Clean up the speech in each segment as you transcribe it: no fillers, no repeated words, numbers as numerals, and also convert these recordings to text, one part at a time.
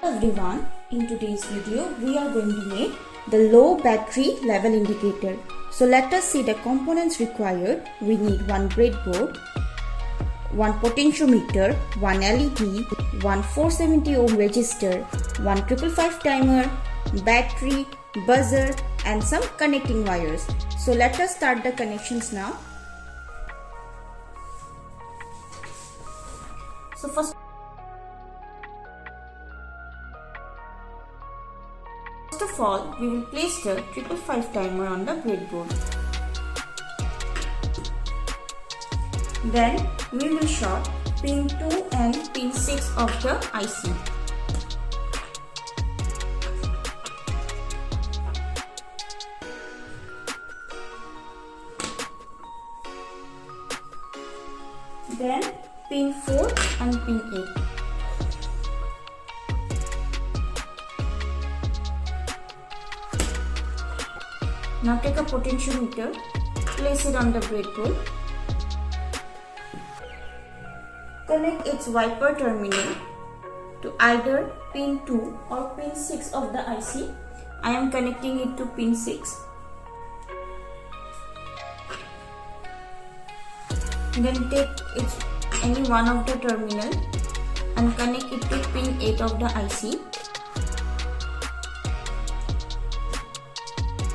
Everyone, in today's video we are going to make the low battery level indicator. So let us see the components required. We need one breadboard, one potentiometer, one LED, one 470 ohm resistor, one 555 timer, battery, buzzer and some connecting wires. So let us start the connections now. So first of all, we will place the 555 timer on the breadboard. Then we will short pin 2 and pin 6 of the IC. Then pin 4 and pin 8. Now take a potentiometer, place it on the breadboard. Connect its wiper terminal to either pin 2 or pin 6 of the IC. I am connecting it to pin 6. Then take any one of the terminal and connect it to pin 8 of the IC.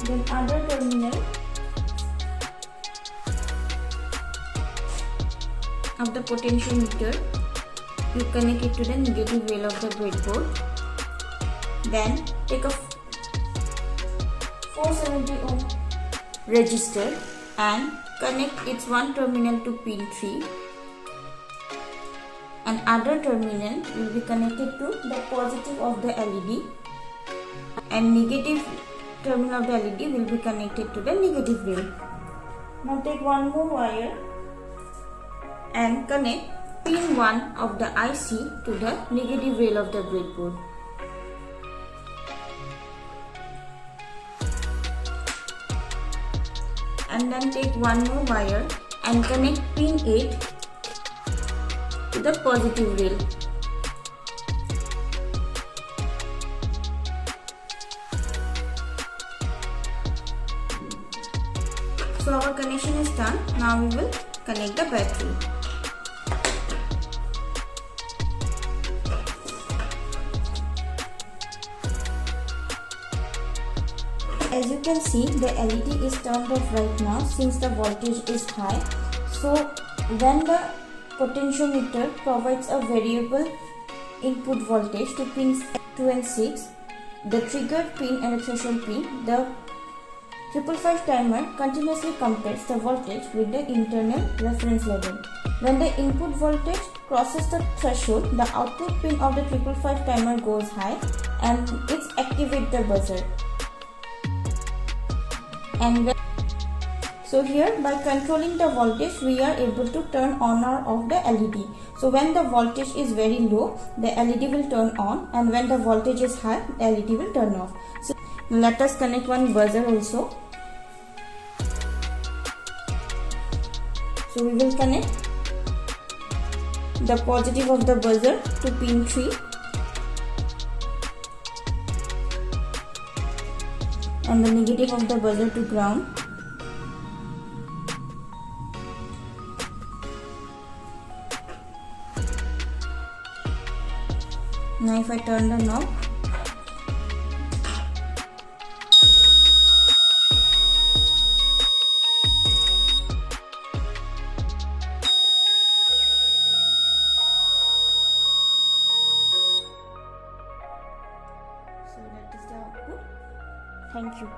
Then other terminal of the potentiometer, you connect it to the negative rail of the breadboard. Then take a 470 ohm resistor and connect its one terminal to pin 3 and other terminal will be connected to the positive of the LED and negative terminal of the LED will be connected to the negative rail. Now take one more wire and connect pin 1 of the IC to the negative rail of the breadboard. And then take one more wire and connect pin 8 to the positive rail. So our connection is done. Now we will connect the battery. As you can see, the LED is turned off right now since the voltage is high. So when the potentiometer provides a variable input voltage to pins 2 and 6, the triggered pin and the threshold pin, the 555 timer continuously compares the voltage with the internal reference level. When the input voltage crosses the threshold, the output pin of the 555 timer goes high and it activates the buzzer. So here, by controlling the voltage, we are able to turn on or off the LED. So when the voltage is very low, the LED will turn on, and when the voltage is high, the LED will turn off. So let us connect one buzzer also. So we will connect the positive of the buzzer to pin 3 and the negative of the buzzer to ground. Now if I turn the knob, so that is the output. Thank you.